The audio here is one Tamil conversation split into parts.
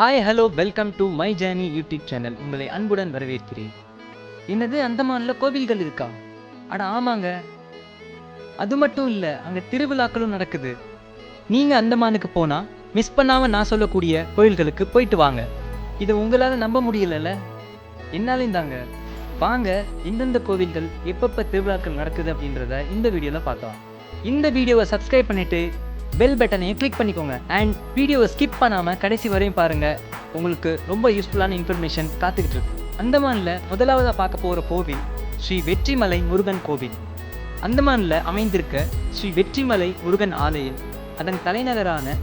Hi hello welcome to my journey YouTube channel. உங்களை அன்புடன் வரவேற்கிறேன். என்னது, அந்தமான்ல கோவில்கள் இருக்கா? அட ஆமாங்க, அது மட்டும் இல்லை, அங்கே திருவிழாக்களும் நடக்குது. நீங்கள் அந்தமானுக்கு போனால் மிஸ் பண்ணாமல் நான் சொல்லக்கூடிய கோயில்களுக்கு போயிட்டு வாங்க. இதை உங்களால் நம்ப முடியலல்ல? என்னாலையும் தாங்க. வாங்க, எந்தெந்த கோவில்கள் எப்பப்போ திருவிழாக்கள் நடக்குது அப்படின்றத இந்த வீடியோவில் பார்க்கலாம். இந்த வீடியோவை சப்ஸ்கிரைப் பண்ணிவிட்டு பெல் பட்டனையும் கிளிக் பண்ணிக்கோங்க. அண்ட் வீடியோவை ஸ்கிப் பண்ணாமல் கடைசி வரையும் பாருங்கள். உங்களுக்கு ரொம்ப யூஸ்ஃபுல்லான இன்ஃபர்மேஷன் காத்துக்கிட்டு இருக்கு. அந்தமானில் முதலாவதாக பார்க்க போகிற கோவில் ஸ்ரீ வெற்றிமலை முருகன் கோவில். அந்தமானில் அமைந்திருக்க ஸ்ரீ வெற்றிமலை முருகன் ஆலயம் அதன் தலைநகரான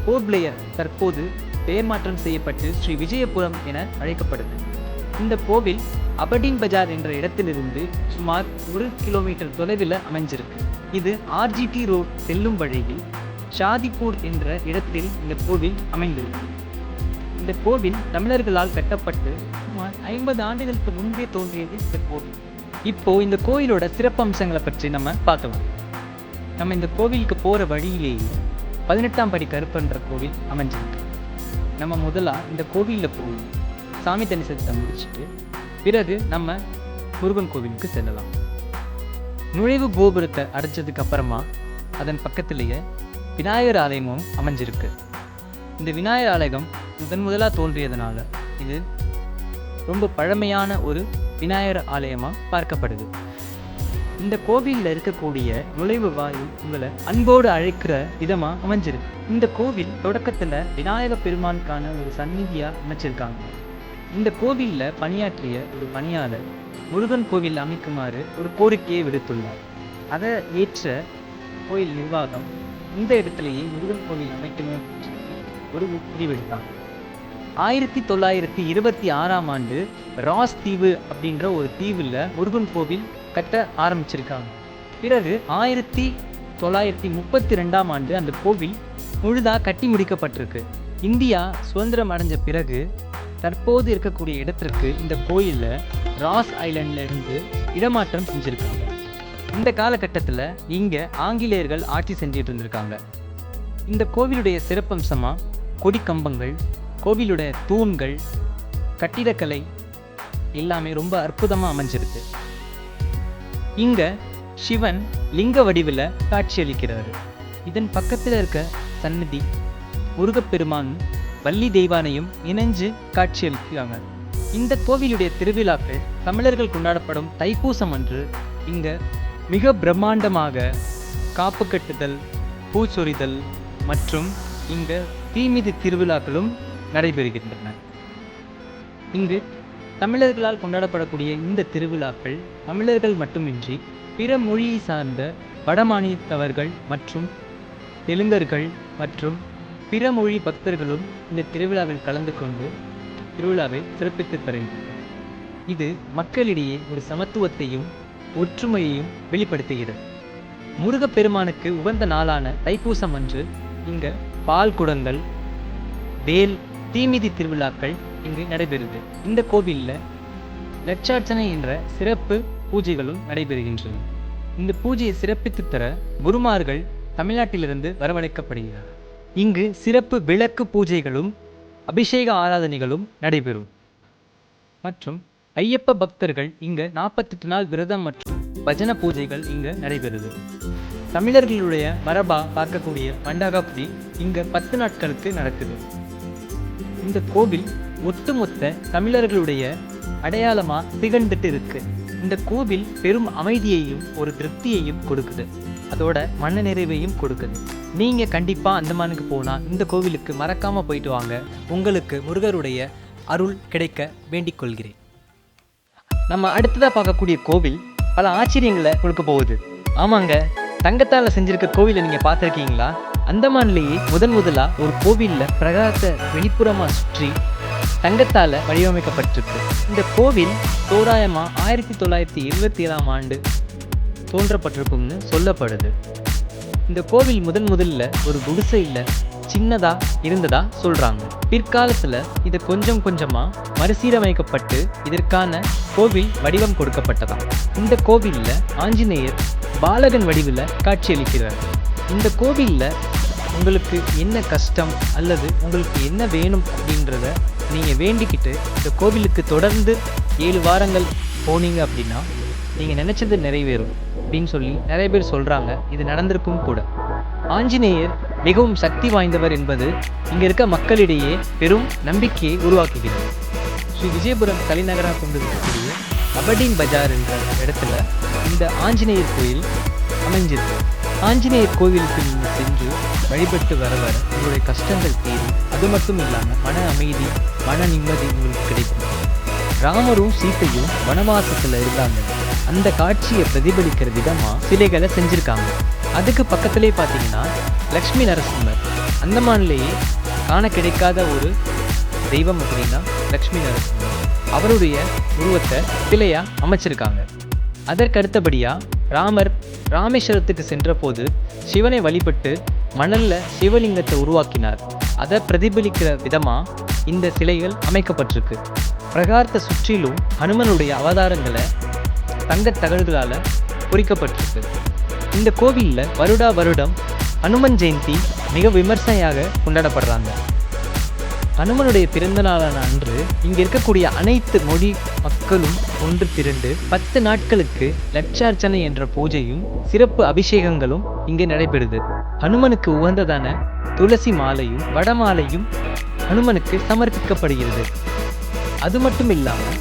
போர்ட் பிளேயர் தற்போது பெயர் மாற்றம் செய்யப்பட்டு ஸ்ரீ விஜயபுரம் என அழைக்கப்படுது. இந்த கோவில் அபர்டீன் பஜார் என்ற இடத்திலிருந்து சுமார் 1 கிலோமீட்டர் தொலைவில் அமைஞ்சிருக்கு. இது ஆர்ஜிடி ரோட் செல்லும் வழியில் ஷாதிப்பூர் என்ற இடத்தில் இந்த கோவில் அமைந்திருக்கு. இந்த கோவில் தமிழர்களால் கட்டப்பட்டு சுமார் 50 ஆண்டுகளுக்கு முன்பே தோன்றியது இந்த கோவில். இப்போ இந்த கோவிலோட சிறப்பம்சங்களை பற்றி நம்ம பார்க்கலாம். நம்ம இந்த கோவிலுக்கு போகிற வழியிலேயே 18ஆம் படி கருப்பன்ற கோவில் அமைஞ்சிருக்கு. நம்ம முதலாக இந்த கோவிலில் போய் சாமி தரிசனத்தை முடிச்சுட்டு பிறகு நம்ம முருகன் கோவிலுக்கு செல்லலாம். நுழைவு கோபுரத்தை அடைச்சதுக்கு அப்புறமா அதன் பக்கத்திலேயே விநாயகர் ஆலயமும் அமைஞ்சிருக்கு. இந்த விநாயகர் ஆலயம் முதலாக தோன்றியதுனால இது ரொம்ப பழமையான ஒரு விநாயகர் ஆலயமாக பார்க்கப்படுது. இந்த கோவிலில் இருக்கக்கூடிய நுழைவு வாயில் உங்களை அன்போடு அழைக்கிற விதமாக அமைஞ்சிருக்கு. இந்த கோவில் தொடக்கத்தில் விநாயகர் பெருமானுக்கான ஒரு சந்நிதியாக அமைச்சிருக்காங்க. இந்த கோவிலில் பணியாற்றிய ஒரு பணியாளர் முருகன் கோவில் அமைக்குமாறு ஒரு கோரிக்கையை விடுத்துள்ளார். அதை ஏற்ற கோயில் நிர்வாகம் இந்த இடத்திலேயே முருகன் கோவில் அமைக்கணும் ஒரு முடிவெடுத்தாங்க. 1926ஆம் ஆண்டு ராஸ் தீவு அப்படின்ற ஒரு தீவில் முருகன் கோவில் கட்ட ஆரம்பிச்சிருக்காங்க. பிறகு 1932ஆம் ஆண்டு அந்த கோவில் முழுதாக கட்டி முடிக்கப்பட்டிருக்கு. இந்தியா சுதந்திரம் அடைஞ்ச பிறகு தற்போது இருக்கக்கூடிய இடத்திற்கு இந்த கோயிலில் ராஸ் ஐலண்டில் இருந்து இடமாற்றம் செஞ்சுருக்காங்க. இந்த காலகட்டத்தில் இங்கே ஆங்கிலேயர்கள் ஆட்சி செஞ்சுட்டு இருந்திருக்காங்க. இந்த கோவிலுடைய சிறப்பம்சமாக கொடிக்கம்பங்கள், கோவிலுடைய தூண்கள், கட்டிடக்கலை எல்லாமே ரொம்ப அற்புதமாக அமைஞ்சிருக்கு. இங்கே சிவன் லிங்க வடிவில் காட்சியளிக்கிறார். இதன் பக்கத்தில் இருக்க சன்னதி முருகப்பெருமான் வள்ளி தெய்வானையும் இணைஞ்சு காட்சியளிக்கிறாங்க. இந்த கோவிலுடைய திருவிழாக்கள் தமிழர்கள் கொண்டாடப்படும் தைப்பூசம் அன்று இங்கே மிக பிரம்மாண்டமாக காப்பு கட்டுதல், பூச்சொரிதல் மற்றும் இங்கே தீமிதி திருவிழாக்களும் நடைபெறுகின்றன. இங்கு தமிழர்களால் கொண்டாடப்படக்கூடிய இந்த திருவிழாக்கள் தமிழர்கள் மட்டுமின்றி பிற மொழியை சார்ந்த வடமாநிலத்தவர்கள் மற்றும் தெலுங்கர்கள் மற்றும் பிற மொழி பக்தர்களும் இந்த திருவிழாவில் கலந்து கொண்டு திருவிழாவை சிறப்பித்து தருகின்றனர். இது மக்களிடையே ஒரு சமத்துவத்தையும் ஒற்றுமையையும் வெளிப்படுத்துகிறது. முருகப்பெருமானுக்கு உகந்த நாளான தைப்பூசம் அன்று இங்கு பால் குடங்கள், வேல், தீமிதி திருவிழாக்கள் இங்கு நடைபெறுது. இந்த கோவிலில் லட்சார்ச்சனை என்ற சிறப்பு பூஜைகளும் நடைபெறுகின்றன. இந்த பூஜையை சிறப்பித்து தர குருமார்கள் தமிழ்நாட்டிலிருந்து வரவழைக்கப்படுகிறார். இங்கு சிறப்பு விளக்கு பூஜைகளும் அபிஷேக ஆராதனைகளும் நடைபெறும். மற்றும் ஐயப்ப பக்தர்கள் இங்கு 48 நாள் விரதம் மற்றும் பஜன பூஜைகள் இங்கு நடைபெறுது. தமிழர்களுடைய மரபா பார்க்கக்கூடிய மண்டகாபுரி இங்கு 10 நாட்களுக்கு நடக்குது. இந்த கோவில் ஒட்டுமொத்த தமிழர்களுடைய அடையாளமாக திகழ்ந்துட்டு இருக்கு. இந்த கோவில் பெரும் அமைதியையும் ஒரு திருப்தியையும் கொடுக்குது. அதோட மன நிறைவையும் கொடுக்குது. நீங்கள் கண்டிப்பாக அந்தமானுக்கு போனால் இந்த கோவிலுக்கு மறக்காமல் போயிட்டு வாங்க. உங்களுக்கு முருகருடைய அருள் கிடைக்க வேண்டிக் கொள்கிறேன். நம்ம அடுத்ததாக பார்க்கக்கூடிய கோவில் பல ஆச்சரியங்களை கொடுக்க போகுது. ஆமாங்க, தங்கத்தால் செஞ்சிருக்க கோவிலை நீங்கள் பார்த்துருக்கீங்களா? அந்தமான்லேயே முதலாக ஒரு கோவிலில் பிரகாரத்தை வெளிப்புறமாக சுற்றி தங்கத்தால் வடிவமைக்கப்பட்டிருக்கு. இந்த கோவில் தோராயமாக 1927ஆம் ஆண்டு தோன்றப்பட்டிருக்கும்னு சொல்லப்படுது. இந்த கோவில் முதல்ல ஒரு குடிசையில் சின்னதாக இருந்ததா சொல்கிறாங்க. பிற்காலத்தில் இது கொஞ்சம் கொஞ்சமாக மறுசீரமைக்கப்பட்டு இதற்கான கோவில் வடிவம் கொடுக்கப்பட்டதாம். இந்த கோவிலில் ஆஞ்சநேயர் பாலகன் வடிவில் காட்சியளிக்கிறார். இந்த கோவிலில் உங்களுக்கு என்ன கஷ்டம் அல்லது உங்களுக்கு என்ன வேணும் அப்படின்றத நீங்கள் வேண்டிக்கிட்டு இந்த கோவிலுக்கு தொடர்ந்து 7 வாரங்கள் போனீங்க அப்படின்னா நீங்கள் நினச்சது நிறைவேறும் அப்படின்னு சொல்லி நிறைய பேர் சொல்கிறாங்க. இது நடந்திருக்கும் கூட. ஆஞ்சநேயர் மிகவும் சக்தி வாய்ந்தவர் என்பது இங்கே இருக்க மக்களிடையே பெரும் நம்பிக்கையை உருவாக்குகிறது. ஸ்ரீ விஜயபுரம் தலைநகராக கொண்டிருக்கக்கூடிய அபடீன் பஜார் என்ற இடத்துல இந்த ஆஞ்சநேயர் கோயில் அமைஞ்சிருக்கு. ஆஞ்சநேயர் கோவிலுக்கு நீங்கள் சென்று வழிபட்டு வர வர உங்களுடைய கஷ்டங்கள் தீரும். அது மட்டும் இல்லாமல் மன அமைதி, மன நிம்மதி உங்களுக்கு கிடைக்கும். ராமரும் சீத்தையும் வனவாசத்தில் இருந்தாங்க. அந்த காட்சியை பிரதிபலிக்கிற விதமாக சிலைகளை செஞ்சுருக்காங்க. அதுக்கு பக்கத்துலேயே பார்த்தீங்கன்னா லக்ஷ்மி நரசிம்மர், அந்தமான்லேயே காண கிடைக்காத ஒரு தெய்வம் அப்படின்னா லக்ஷ்மி நரசிம்மர். அவருடைய உருவத்தை சிலையாக அமைச்சிருக்காங்க. அதற்கடுத்தபடியாக ராமர் ராமேஸ்வரத்துக்கு சென்ற போது சிவனை வழிபட்டு மணலில் சிவலிங்கத்தை உருவாக்கினார். அதை பிரதிபலிக்கிற விதமாக இந்த சிலைகள் அமைக்கப்பட்டிருக்கு. பிரகாரத்தை சுற்றிலும் ஹனுமனுடைய அவதாரங்களை தங்கத் தகடுகளால் பொறிக்கப்பட்டிருக்கு. இந்த கோவிலில் வருடா வருடம் ஹனுமன் ஜெயந்தி மிக விமர்சையாக கொண்டாடப்படுறாங்க. ஹனுமனுடைய பிறந்த நாளான அன்று இங்கே இருக்கக்கூடிய அனைத்து மொழி மக்களும் ஒன்று திரண்டு 10 நாட்களுக்கு லட்சார்ச்சனை என்ற பூஜையும் சிறப்பு அபிஷேகங்களும் இங்கே நடைபெறுது. ஹனுமனுக்கு உகந்ததான துளசி மாலையும் வடமாலையும் ஹனுமனுக்கு சமர்ப்பிக்கப்படுகிறது. அது மட்டும் இல்லாமல்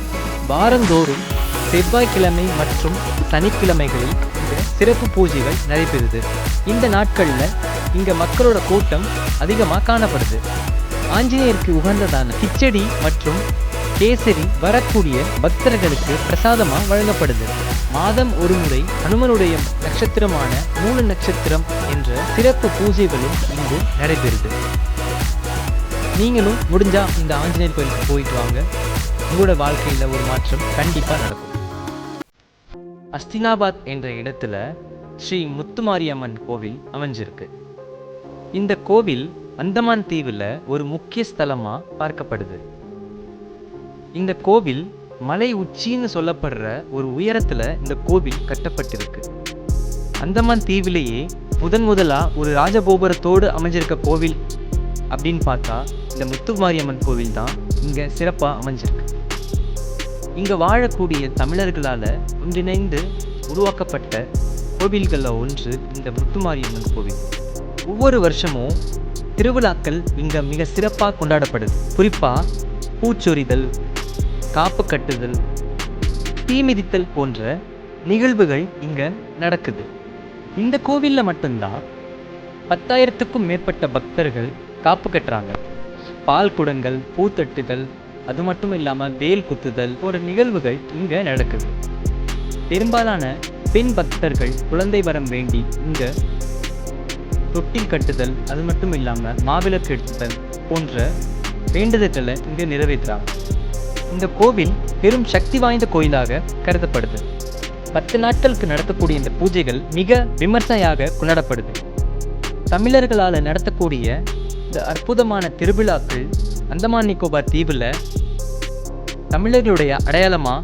வாரந்தோறும் செவ்வாய்க்கிழமை மற்றும் சனிக்கிழமைகளில் இங்கே சிறப்பு பூஜைகள் நடைபெறுது. இந்த நாட்களில் இங்கே மக்களோட கூட்டம் அதிகமாக காணப்படுது. ஆஞ்சநேயருக்கு உகந்ததான கிச்சடி மற்றும் கேசரி வரக்கூடிய பக்தர்களுக்கு பிரசாதமாக வழங்கப்படுது. மாதம் ஒரு முறை ஹனுமனுடைய நட்சத்திரமான மூல நட்சத்திரம் என்ற சிறப்பு பூஜைகளும் இங்கு நடைபெறுது. நீங்களும் முடிஞ்சா இந்த ஆஞ்சநேயர் கோயிலுக்கு போயிட்டு வாங்க. உங்களோட வாழ்க்கையில் ஒரு மாற்றம் கண்டிப்பாக நடக்கும். அஸ்தினாபாத் என்ற இடத்துல ஸ்ரீ முத்துமாரியம்மன் கோவில் அமைஞ்சிருக்கு. இந்த கோவில் அந்தமான் தீவில் ஒரு முக்கிய ஸ்தலமாக பார்க்கப்படுது. இந்த கோவில் மலை உச்சின்னு சொல்லப்படுற ஒரு உயரத்தில் இந்த கோவில் கட்டப்பட்டிருக்கு. அந்தமான் தீவிலேயே முதலாக ஒரு ராஜகோபுரத்தோடு அமைஞ்சிருக்க கோவில் அப்படின்னு பார்த்தா இந்த முத்துமாரியம்மன் கோவில் தான் இங்கே சிறப்பாக அமைஞ்சிருக்கு. இங்கே வாழக்கூடிய தமிழர்களால் ஒன்றிணைந்து உருவாக்கப்பட்ட கோவில்களில் ஒன்று இந்த முத்துமாரியம்மன் கோவில். ஒவ்வொரு வருஷமும் திருவிழாக்கள் இங்கே மிக சிறப்பாக கொண்டாடப்படுது. குறிப்பாக பூச்சொரிதல், காப்பு கட்டுதல், தீமிதித்தல் போன்ற நிகழ்வுகள் இங்கே நடக்குது. இந்த கோவிலில் மட்டும்தான் 10,000க்கும் மேற்பட்ட பக்தர்கள் காப்பு கட்டுறாங்க. பால் குடங்கள், பூத்தட்டுதல், அது மட்டும் இல்லாமல் வேல் குத்துதல் போன்ற நிகழ்வுகள் இங்கே நடக்குது. பெரும்பாலான பெண் பக்தர்கள் குழந்தை வரம் வேண்டி இங்கே தொட்டில் கட்டுதல், அது மட்டும் இல்லாமல் மாவிளக்கு எடுத்துதல் போன்ற வேண்டுதல்களை இங்கே நிறைவேற்றுறாங்க. இந்த கோவில் பெரும் சக்தி வாய்ந்த கோயிலாக கருதப்படுது. 10 நாட்களுக்கு நடத்தக்கூடிய இந்த பூஜைகள் மிக விமர்சையாக கொண்டாடப்படுது. தமிழர்களால் நடத்தக்கூடிய இந்த அற்புதமான திருவிழாக்கள் அந்தமான் நிக்கோபார் தீவில் தமிழர்களுடைய அடையாளமாக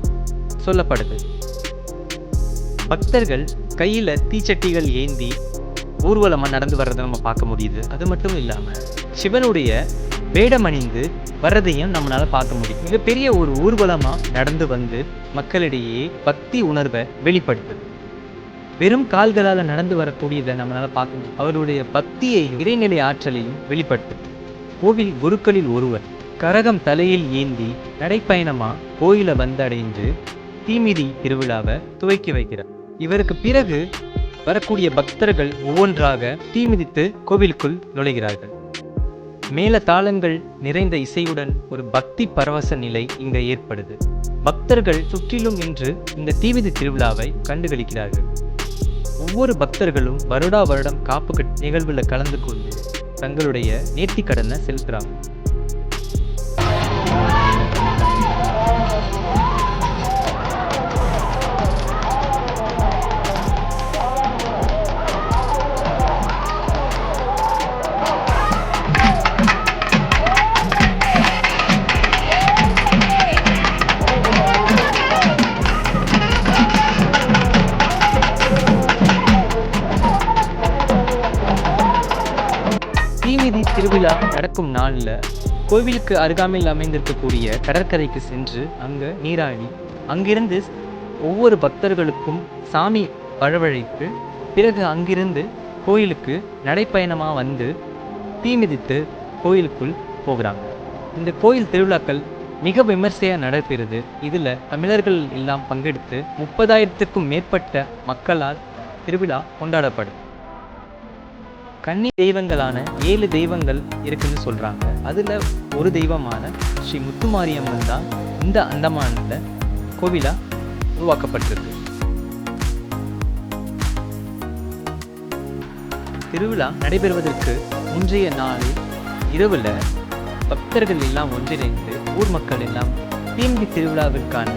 சொல்லப்படுது. பக்தர்கள் கையில் தீச்சட்டிகள் ஏந்தி ஊர்வலமாக நடந்து வர்றதை நம்ம பார்க்க முடியுது. அது மட்டும் இல்லாமல் சிவனுடைய வேடம் அணிந்து வர்றதையும் நம்மளால் பார்க்க முடியும். மிகப்பெரிய ஒரு ஊர்வலமாக நடந்து வந்து மக்களிடையே பக்தி உணர்வை வெளிப்படுத்துது. வெறும் கால்களால் நடந்து வரக்கூடியதை நம்மளால் பார்க்க முடியும். அவருடைய பக்தியையும் இறைநிலை ஆற்றலையும் வெளிப்படுத்துது. கோவில் குருக்களில் ஒருவர் கரகம் தலையில் ஏந்தி நடைப்பயணமாக கோயிலை வந்தடைந்து தீமிதி திருவிழாவை துவக்கி வைக்கிறார். இவருக்கு பிறகு வரக்கூடிய பக்தர்கள் ஒவ்வொன்றாக தீமிதித்து கோவிலுக்குள் நுழைகிறார்கள். மேல தாளங்கள் நிறைந்த இசையுடன் ஒரு பக்தி பரவச நிலை இங்கே ஏற்படுது. பக்தர்கள் சுற்றிலும் நின்று இந்த தீமிதி திருவிழாவை கண்டுகளிக்கிறார்கள். ஒவ்வொரு பக்தர்களும் வருடா வருடம் காப்பு நிகழ்வில் கலந்து கொண்டு தங்களுடைய நேர்த்திக்கடனை செலுத்துறாங்க. திருவிழா நடக்கும் நாளில் கோவிலுக்கு அருகாமையில் அமைந்திருக்கக்கூடிய கடற்கரைக்கு சென்று அங்கே நீராடி அங்கிருந்து ஒவ்வொரு பக்தர்களுக்கும் சாமி வரவழைத்து பிறகு அங்கிருந்து கோயிலுக்கு நடைப்பயணமாக வந்து தீ மிதித்து கோயிலுக்குள் போகிறாங்க. இந்த கோயில் திருவிழாக்கள் மிக விமர்சையாக நடைபெறுது. இதில் தமிழர்கள் எல்லாம் பங்கெடுத்து 30,000க்கும் மேற்பட்ட மக்களால் திருவிழா கொண்டாடப்படும். கன்னி தெய்வங்களான 7 தெய்வங்கள் இருக்குன்னு சொல்கிறாங்க. அதில் ஒரு தெய்வமான ஸ்ரீ முத்துமாரியம்மன் தான் இந்த அந்தமானில் கோவிலாக உருவாக்கப்பட்டிருக்கு. திருவிழா நடைபெறுவதற்கு முந்தைய நாளில் இரவில் பக்தர்கள் எல்லாம் ஒன்றிணைந்து ஊர் மக்கள் எல்லாம் தீமிதி திருவிழாவிற்கான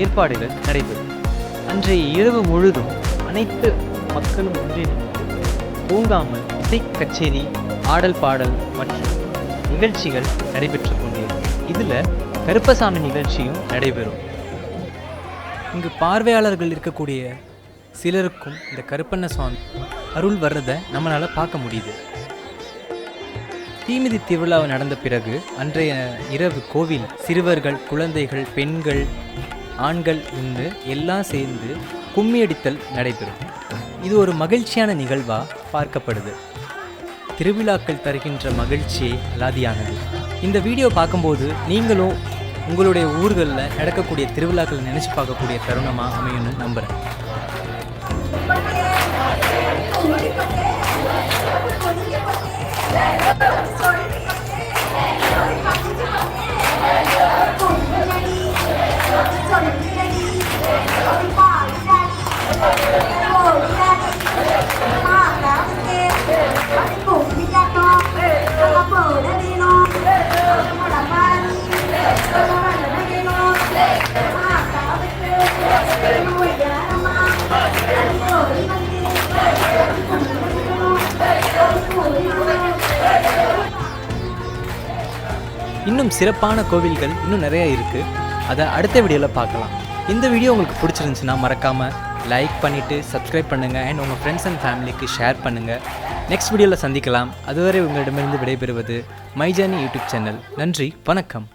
ஏற்பாடுகள் நடைபெறும். அன்றைய இரவு முழுதும் அனைத்து மக்களும் ஒன்றிணைந்து தூங்காமல் இசை கச்சேரி, ஆடல் பாடல் மற்றும் நிகழ்ச்சிகள் நடைபெற்று கொண்டிருக்கும். இதில் கருப்பசாமி நிகழ்ச்சியும் நடைபெறும். இங்கு பார்வையாளர்கள் இருக்கக்கூடிய சிலருக்கும் இந்த கருப்பண்ண சுவாமி அருள் வர்றதை நம்மளால் பார்க்க முடியுது. தீமிதி திருவிழா நடந்த பிறகு அன்றைய இரவு கோவில் சிறுவர்கள், குழந்தைகள், பெண்கள், ஆண்கள் என்று எல்லாம் சேர்ந்து கும்மியடித்தல் நடைபெறும். இது ஒரு மகிழ்ச்சியான நிகழ்வாக பார்க்கப்படுது. திருவிழாக்கள் தருகின்ற மகிழ்ச்சியே அலாதியானது. இந்த வீடியோ பார்க்கும்போது நீங்களும் உங்களுடைய ஊர்களில் நடக்கக்கூடிய திருவிழாக்களை நினச்சி பார்க்கக்கூடிய தருணமாக அமையும்னு நம்புகிறேன். இன்னும் சிறப்பான கோவில்கள் இன்னும் நிறைய இருக்குது. அதை அடுத்த வீடியோவில் பார்க்கலாம். இந்த வீடியோ உங்களுக்கு பிடிச்சிருந்துச்சுன்னா மறக்காமல் லைக் பண்ணிவிட்டு சப்ஸ்கிரைப் பண்ணுங்கள் அண்ட் உங்கள் ஃப்ரெண்ட்ஸ் அண்ட் ஃபேமிலிக்கு ஷேர் பண்ணுங்கள். நெக்ஸ்ட் வீடியோவில் சந்திக்கலாம். அதுவரை உங்களிடமிருந்து விடைபெறுவது மை ஜர்னி யூடியூப் சேனல். நன்றி, வணக்கம்.